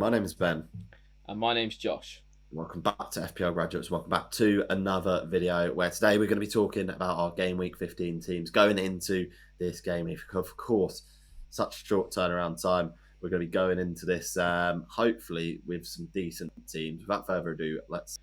My name is Ben. And my name's Josh. Welcome back to FPL Graduates. Welcome back to another video where today we're going to be talking about our Game Week 15 teams going into this game. Of course, such short turnaround time. We're going to be going into this hopefully with some decent teams. Without further ado, let's...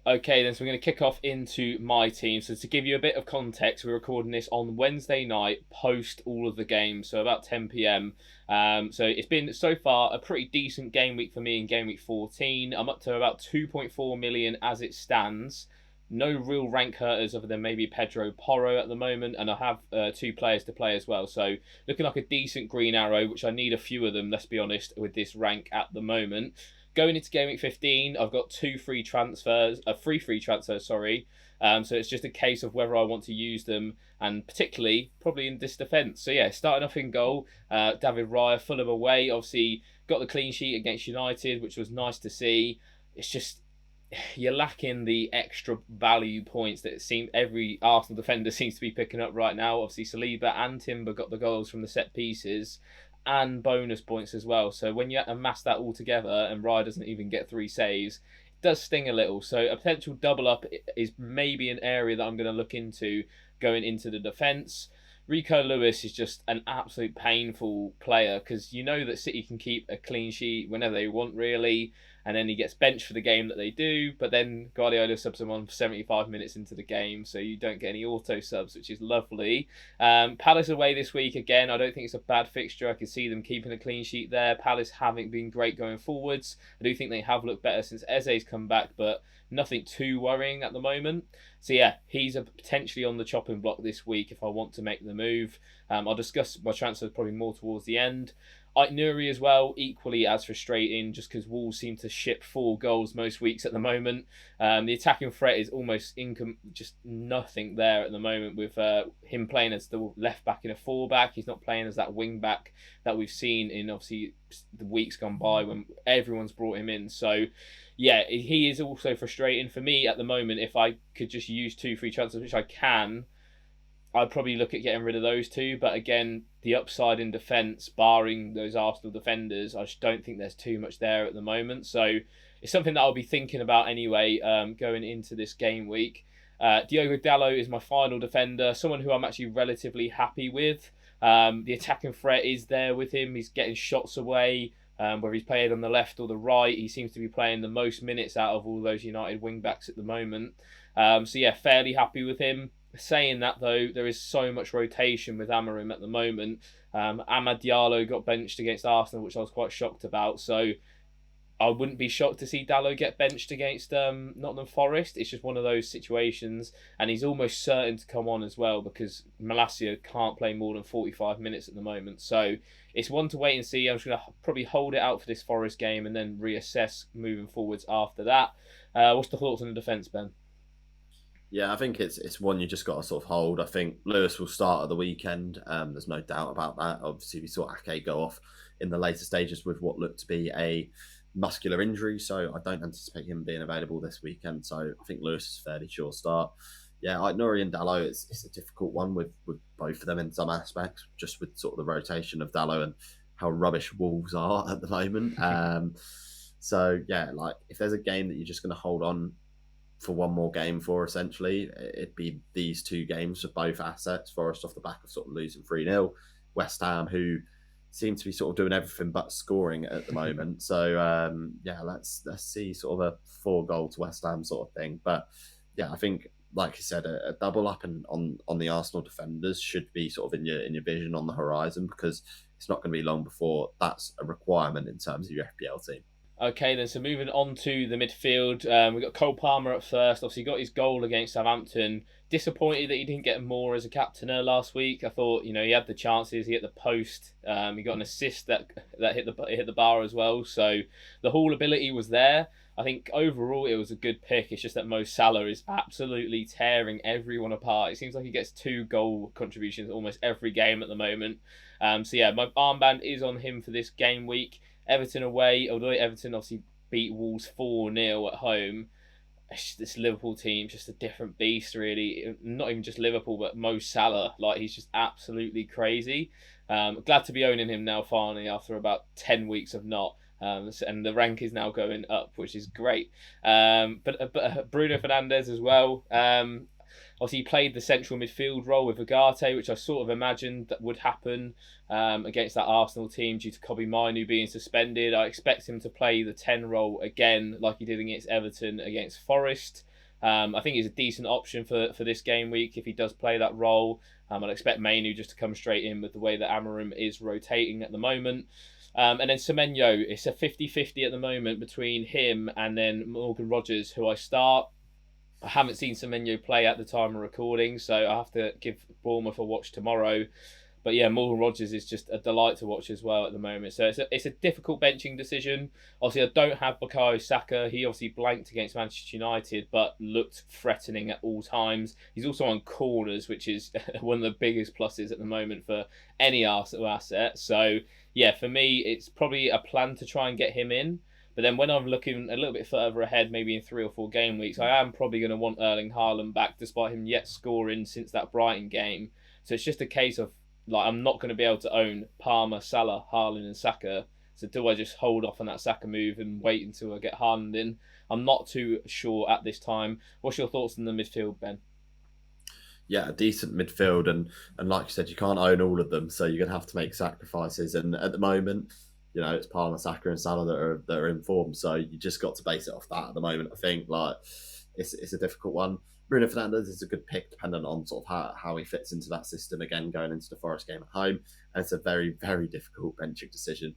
Okay, then, so we're going to kick off into my team. So to give you a bit of context, we're recording this on Wednesday night, post all of the games, so about 10 p.m. So it's been, so far, a pretty decent game week for me in Game Week 14. I'm up to about 2.4 million as it stands. No real rank hurters other than maybe Pedro Porro at the moment, and I have two players to play as well. So looking like a decent green arrow, which I need a few of them, let's be honest, with this rank at the moment. Going into Game Week 15, I've got three free transfers, sorry. So it's just a case of whether I want to use them, and particularly probably in this defence. So yeah, starting off in goal, David Raya, Fulham away. Obviously got the clean sheet against United, which was nice to see. It's just you're lacking the extra value points that it seems every Arsenal defender seems to be picking up right now. Obviously Saliba and Timber got the goals from the set pieces and bonus points as well. So when you amass that all together and Raya doesn't even get 3 saves, it does sting a little. So a potential double up is maybe an area that I'm going to look into going into the defence. Rico Lewis is just an absolute painful player because you know that City can keep a clean sheet whenever they want, really, and then he gets benched for the game that they do, but then Guardiola subs him on for 75 minutes into the game, so you don't get any auto subs, which is lovely. Palace away this week again. I don't think it's a bad fixture. I can see them keeping a clean sheet there. Palace haven't been great going forwards. I do think they have looked better since Eze's come back, but nothing too worrying at the moment. So yeah, he's potentially on the chopping block this week if I want to make the move. I'll discuss my transfers probably more towards the end. Nuri as well, equally as frustrating, just because Wolves seem to ship 4 goals most weeks at the moment. The attacking threat is almost just nothing there at the moment with him playing as the left back in a 4-back. He's not playing as that wing back that we've seen in obviously the weeks gone by when everyone's brought him in. So yeah, he is also frustrating for me at the moment. If I could just use 2 free transfers, which I can, I'd probably look at getting rid of those 2. But again, the upside in defence, barring those Arsenal defenders, I just don't think there's too much there at the moment. So it's something that I'll be thinking about anyway going into this game week. Diogo Dalot is my final defender, someone who I'm actually relatively happy with. The attacking threat is there with him. He's getting shots away. Whether he's playing on the left or the right, he seems to be playing the most minutes out of all those United wing-backs at the moment. So yeah, fairly happy with him. Saying that though, there is so much rotation with Amorim at the moment. Amad Diallo got benched against Arsenal, which I was quite shocked about. So I wouldn't be shocked to see Dalot get benched against Nottingham Forest. It's just one of those situations, and he's almost certain to come on as well because Malacia can't play more than 45 minutes at the moment. So it's one to wait and see. I'm just going to probably hold it out for this Forest game and then reassess moving forwards after that. What's the thoughts on the defence, Ben? Yeah, I think it's one you just got to sort of hold. I think Lewis will start at the weekend. There's no doubt about that. Obviously, we saw Ake go off in the later stages with what looked to be a muscular injury, so I don't anticipate him being available this weekend. So I think Lewis is a fairly sure start. Yeah, like Nuri and Dalot, it's a difficult one with both of them in some aspects, just with sort of the rotation of Dalot and how rubbish Wolves are at the moment. So yeah, like if there's a game that you're just going to hold on for one more game for, essentially, it'd be these 2 games for both assets. Forest off the back of sort of losing 3-0. West Ham, who seem to be sort of doing everything but scoring at the moment. So yeah, let's see sort of a 4-goal to West Ham sort of thing. But yeah, I think, like you said, a double up on the Arsenal defenders should be sort of in your vision on the horizon, because it's not going to be long before that's a requirement in terms of your FPL team. Okay, then, so moving on to the midfield, we've got Cole Palmer up first. Obviously, got his goal against Southampton. Disappointed that he didn't get more as a captainer last week. I thought, he had the chances, he hit the post, he got an assist that hit the bar as well. So the haul ability was there. I think overall it was a good pick. It's just that Mo Salah is absolutely tearing everyone apart. It seems like he gets 2 goal contributions almost every game at the moment. So yeah, my armband is on him for this game week. Everton away, although Everton obviously beat Wolves 4-0 at home, this Liverpool team's just a different beast, really. Not even just Liverpool, but Mo Salah. Like, he's just absolutely crazy. Glad to be owning him now, finally, after about 10 weeks of not. And the rank is now going up, which is great. But Bruno Fernandes as well. Obviously, he played the central midfield role with Ugarte, which I sort of imagined that would happen against that Arsenal team due to Kobe Minu being suspended. I expect him to play the 10 role again, like he did against Everton, against Forest. I think he's a decent option for this game week if he does play that role. I'd expect Mainu just to come straight in with the way that Amarim is rotating at the moment. And then Semenyo, it's a 50-50 at the moment between him and then Morgan Rogers, who I start. I haven't seen Semenyo play at the time of recording, so I have to give Bournemouth a watch tomorrow. But yeah, Morgan Rogers is just a delight to watch as well at the moment. So it's a difficult benching decision. Obviously, I don't have Bukayo Saka. He obviously blanked against Manchester United, but looked threatening at all times. He's also on corners, which is one of the biggest pluses at the moment for any Arsenal asset. So yeah, for me, it's probably a plan to try and get him in. But then when I'm looking a little bit further ahead, maybe in 3 or 4 game weeks, I am probably going to want Erling Haaland back, despite him yet scoring since that Brighton game. So it's just a case of, like, I'm not going to be able to own Palmer, Salah, Haaland and Saka. So do I just hold off on that Saka move and wait until I get Haaland in? I'm not too sure at this time. What's your thoughts on the midfield, Ben? Yeah, a decent midfield, and like you said, you can't own all of them, so you're gonna have to make sacrifices. And at the moment, it's Palmer, Saka, and Salah that are in form, so you just got to base it off that at the moment. I think it's a difficult one. Bruno Fernandes is a good pick, dependent on sort of how he fits into that system again, going into the Forest game at home, and it's a very, very difficult benching decision.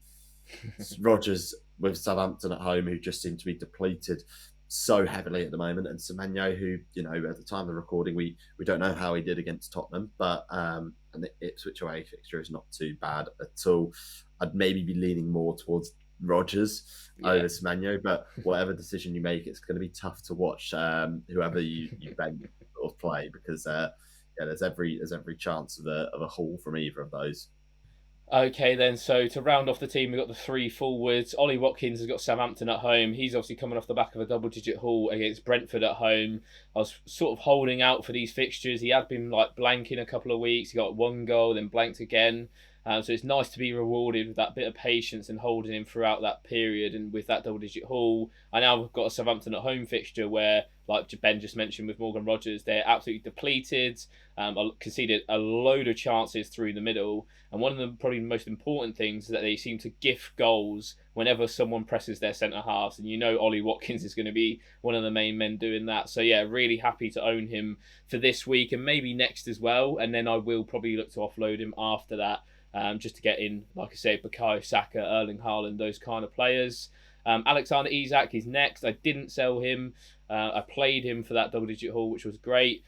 Rodgers with Southampton at home, who just seem to be depleted so heavily at the moment, and Semenyo, who at the time of the recording, we don't know how he did against Tottenham, but and the Ipswich away fixture is not too bad at all. I'd maybe be leaning more towards Rodgers over Semenyo, but whatever decision you make, it's going to be tough to watch whoever you bench or play, because there's every chance of a haul from either of those. Okay, then, so to round off the team, we've got the 3 forwards. Ollie Watkins has got Southampton at home. He's obviously coming off the back of a double-digit haul against Brentford at home. I was sort of holding out for these fixtures. He had been blanking a couple of weeks. He got 1 goal, then blanked again. So it's nice to be rewarded with that bit of patience and holding him throughout that period. And with that double-digit haul, I now have got a Southampton at home fixture where, like Ben just mentioned with Morgan Rogers, they're absolutely depleted. Conceded a load of chances through the middle. And one of the probably most important things is that they seem to gift goals whenever someone presses their centre halves. And Ollie Watkins is going to be one of the main men doing that. So yeah, really happy to own him for this week and maybe next as well. And then I will probably look to offload him after that. Just to get in, like I say, Bukayo Saka, Erling Haaland, those kind of players. Alexander Isak is next. I didn't sell him. I played him for that double-digit haul, which was great.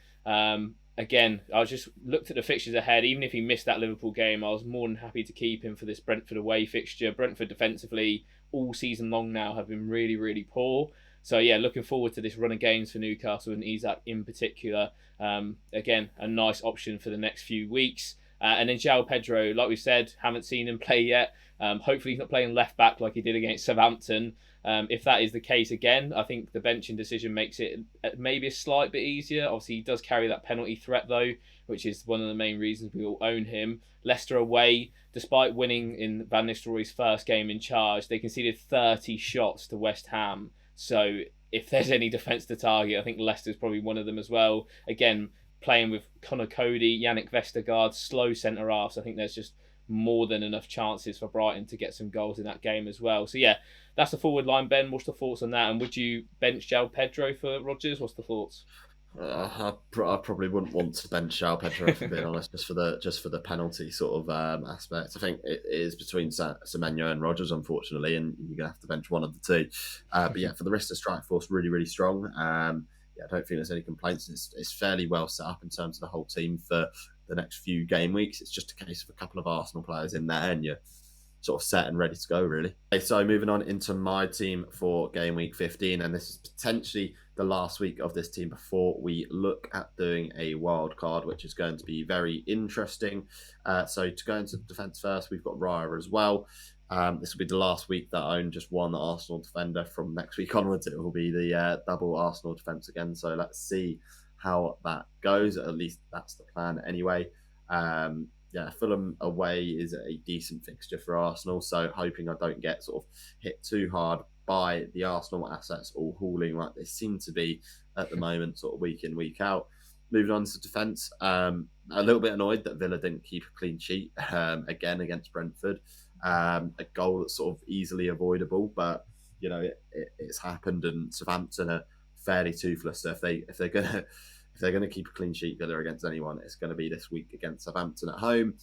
Again, I just looked at the fixtures ahead. Even if he missed that Liverpool game, I was more than happy to keep him for this Brentford away fixture. Brentford defensively all season long now have been really, really poor. So yeah, looking forward to this run of games for Newcastle and Isak in particular. Again, a nice option for the next few weeks. And then João Pedro, like we said, haven't seen him play yet. Hopefully he's not playing left back like he did against Southampton. If that is the case again, I think the benching decision makes it maybe a slight bit easier. Obviously, he does carry that penalty threat though, which is one of the main reasons we all own him. Leicester away, despite winning in Van Nistelrooy's first game in charge, they conceded 30 shots to West Ham. So if there's any defence to target, I think Leicester's probably one of them as well. Again, playing with Connor Cody, Yannick Vestergaard, slow centre halves. I think there's just more than enough chances for Brighton to get some goals in that game as well. So yeah, that's the forward line. Ben, what's the thoughts on that? And would you bench João Pedro for Rodgers? What's the thoughts? I probably wouldn't want to bench João Pedro, if I'm being honest, just for the penalty sort of aspect. I think it is between Semenyo and Rodgers, unfortunately, and you're gonna have to bench one of the two. But yeah, for the rest of the strike force, really, really strong. I don't think there's any complaints. It's fairly well set up in terms of the whole team for the next few game weeks. It's just a case of a couple of Arsenal players in there, and you're sort of set and ready to go, really. Okay, so moving on into my team for game week 15, and this is potentially the last week of this team before we look at doing a wild card, which is going to be very interesting. So to go into defence first, we've got Raya as well. This will be the last week that I own just one Arsenal defender. From next week onwards, it will be the double Arsenal defence again. So let's see how that goes. At least that's the plan anyway. yeah, Fulham away is a decent fixture for Arsenal. So hoping I don't get sort of hit too hard by the Arsenal assets all hauling like they seem to be at the moment, sort of week in, week out. Moving on to defence, a little bit annoyed that Villa didn't keep a clean sheet again against Brentford. A goal that's sort of easily avoidable, but it's happened, and Southampton are fairly toothless. So if they're gonna keep a clean sheet, Villa against anyone, it's going to be this week against Southampton at home.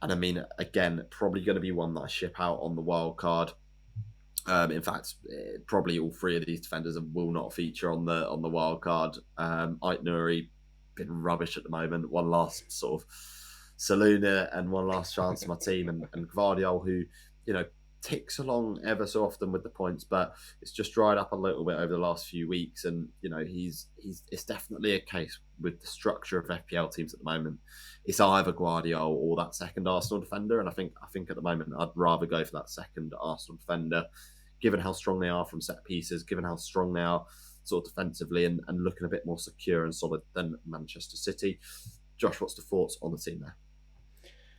And I mean, again, probably going to be one that I ship out on the wild card. In fact, probably all three of these defenders will not feature on the wild card. Ait Nouri been rubbish at the moment. One last sort of saloon and one last chance for my team, and Gvardiol, who ticks along ever so often with the points, but it's just dried up a little bit over the last few weeks. And he's it's definitely a case with the structure of FPL teams at the moment. It's either Gvardiol or that second Arsenal defender, and I think at the moment I'd rather go for that second Arsenal defender, given how strong they are from set pieces, given how strong they are sort of defensively, and looking a bit more secure and solid than Manchester City. Josh, what's the thoughts on the team there?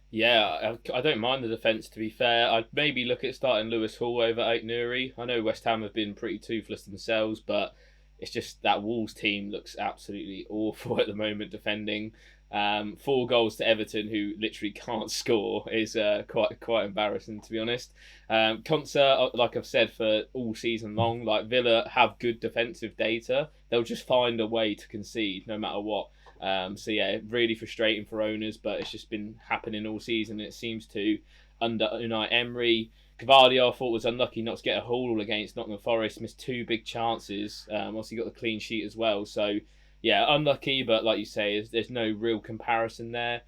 Yeah, I don't mind the defence, to be fair. I'd maybe look at starting Lewis Hall over Ait Nouri. I know West Ham have been pretty toothless themselves, but it's just that Wolves team looks absolutely awful at the moment defending. 4 goals to Everton, who literally can't score, is quite embarrassing, to be honest. Concert, like I've said for all season long, like Villa have good defensive data. They'll just find a way to concede no matter what. So yeah, really frustrating for owners, but it's just been happening all season. And it seems to under Unai Emery. Gvardiol I thought was unlucky not to get a haul against Nottingham Forest. Missed 2 big chances. Also got the clean sheet as well. So yeah, unlucky, but like you say, there's no real comparison there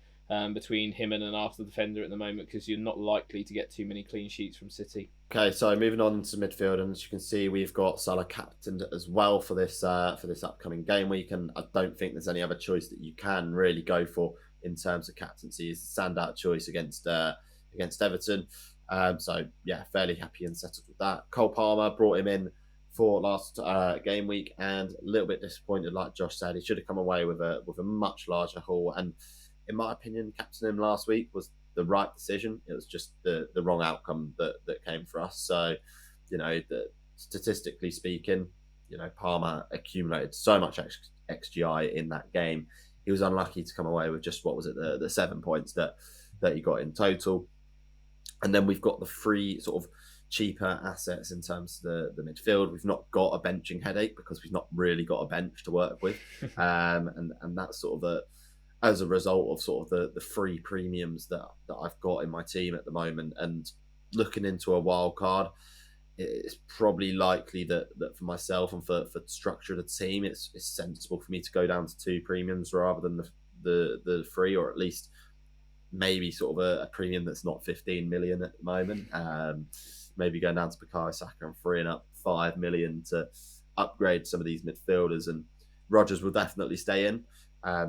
between him and an Arsenal defender at the moment, because you're not likely to get too many clean sheets from City. Okay, so moving on to midfield, and as you can see, we've got Salah captained as well for this upcoming game week, and I don't think there's any other choice that you can really go for in terms of captaincy. It's a standout choice against Everton. So yeah, fairly happy and settled with that. Cole Palmer, brought him in for last game week, and a little bit disappointed, like Josh said. He should have come away with a much larger haul, and in my opinion, captaining him last week was the right decision. It was just the wrong outcome that came for us. So, statistically speaking, Palmer accumulated so much XGI in that game. He was unlucky to come away with just, what was it, the 7 points that he got in total. And then we've got the 3 sort of cheaper assets in terms of the midfield. We've not got a benching headache because we've not really got a bench to work with. And that's sort of as a result of sort of the free premiums that I've got in my team at the moment. And looking into a wild card, it's probably likely that for myself and for the structure of the team, it's sensible for me to go down to 2 premiums rather than the 3, or at least maybe sort of a premium that's not 15 million at the moment. Maybe going down to Bukayo Saka and freeing up 5 million to upgrade some of these midfielders. And Rodgers will definitely stay in,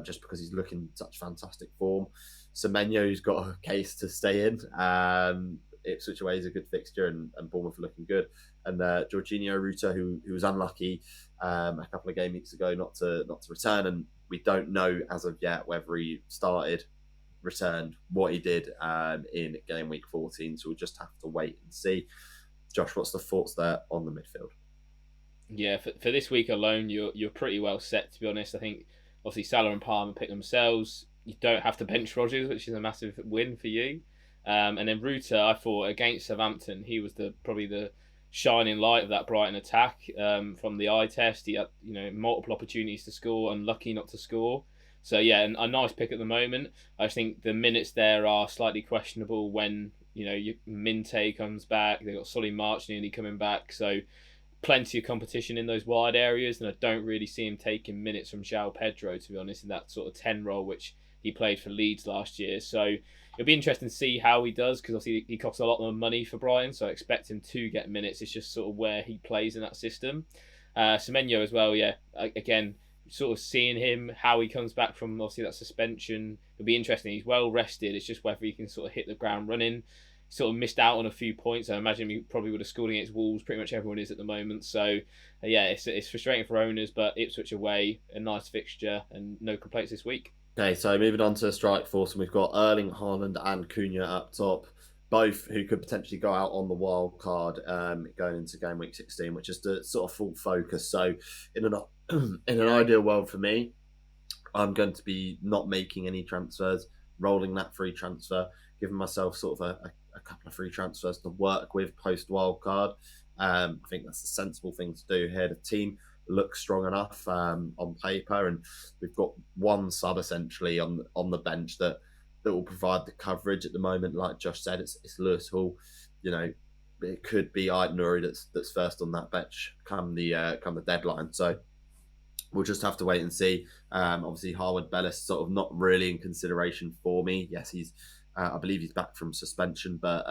just because he's looking such fantastic form. Semenyo's got a case to stay in. Ipswich away is a good fixture, and Bournemouth are looking good. And Jorginho Ruta, who was unlucky a couple of game weeks ago not to return, and we don't know as of yet whether he returned, what he did in game week 14. So we'll just have to wait and see. Josh, what's the thoughts there on the midfield? Yeah, for this week alone, you're pretty well set, to be honest. I think obviously Salah and Palmer pick themselves. You don't have to bench Rodgers, which is a massive win for you. And then Ruta, I thought against Southampton, he was probably the shining light of that Brighton attack. From the eye test, he had multiple opportunities to score, unlucky not to score. So yeah, a nice pick at the moment. I think the minutes there are slightly questionable when Minte comes back. They've got Solly March nearly coming back, so plenty of competition in those wide areas, and I don't really see him taking minutes from João Pedro, to be honest, in that sort of 10 role which he played for Leeds last year. So it'll be interesting to see how he does, because obviously he costs a lot more money for Brighton, so I expect him to get minutes. It's just sort of where he plays in that system. Semenyo as well, yeah. Again, sort of seeing him, how he comes back from obviously that suspension. It'll be interesting. He's well rested. It's just whether he can sort of hit the ground running. Sort of missed out on a few points. I imagine he probably would have scored against Wolves. Pretty much everyone is at the moment. So yeah, it's frustrating for owners, but Ipswich away, a nice fixture, and no complaints this week. Okay, so moving on to strike force, and we've got Erling Haaland and Cunha up top, both who could potentially go out on the wild card going into game week 16, which is the sort of full focus. So, in an in an ideal world for me, I'm going to be not making any transfers, rolling that free transfer, giving myself sort of a couple of free transfers to work with post wildcard. I think that's the sensible thing to do here. The team looks strong enough on paper, and we've got one sub essentially on the bench that will provide the coverage at the moment. Like Josh said, it's Lewis Hall. You know, it could be Ait Nuri that's first on that bench come the deadline. So we'll just have to wait and see. Obviously, Harwood Bellis sort of not really in consideration for me. Yes, I believe he's back from suspension, but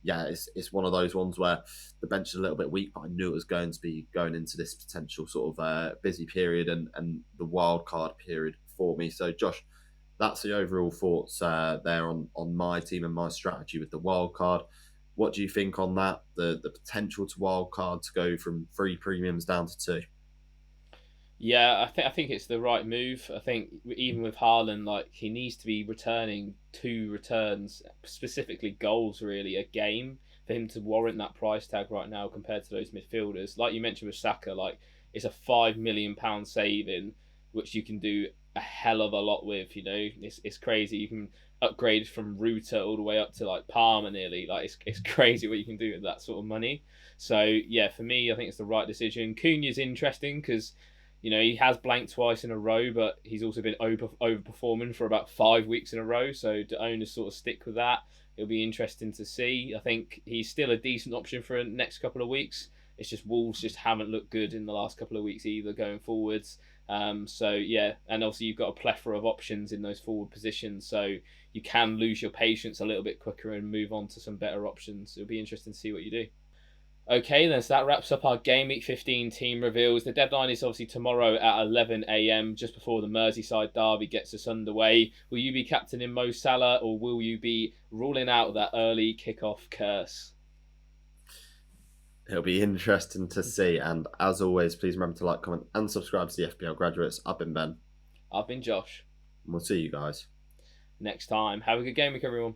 yeah, it's one of those ones where the bench is a little bit weak, but I knew it was going to be going into this potential sort of busy period and the wild card period for me. So, Josh, that's the overall thoughts there on my team and my strategy with the wild card. What do you think on that? The potential to wild card to go from 3 premiums down to 2? Yeah, I think it's the right move. I think even with Haaland, like he needs to be returning 2 returns, specifically goals, really a game for him to warrant that price tag right now compared to those midfielders. Like you mentioned with Saka, like it's a £5 million saving, which you can do a hell of a lot with. You know, it's crazy. You can upgrade from Ruta all the way up to like Palmer nearly. Like it's crazy what you can do with that sort of money. So yeah, for me, I think it's the right decision. Cunha's interesting because he has blanked twice in a row, but he's also been overperforming for about 5 weeks in a row. So do owners sort of stick with that? It'll be interesting to see. I think he's still a decent option for the next couple of weeks. It's just Wolves just haven't looked good in the last couple of weeks either going forwards. So yeah, and obviously you've got a plethora of options in those forward positions, so you can lose your patience a little bit quicker and move on to some better options. It'll be interesting to see what you do. Okay, then, so that wraps up our Gameweek 15 team reveals. The deadline is obviously tomorrow at 11 a.m, just before the Merseyside derby gets us underway. Will you be captaining Mo Salah, or will you be ruling out that early kickoff curse? It'll be interesting to see. And as always, please remember to like, comment, and subscribe to the FPL Graduates. I've been Ben. I've been Josh. And we'll see you guys Next time. Have a good game week, everyone.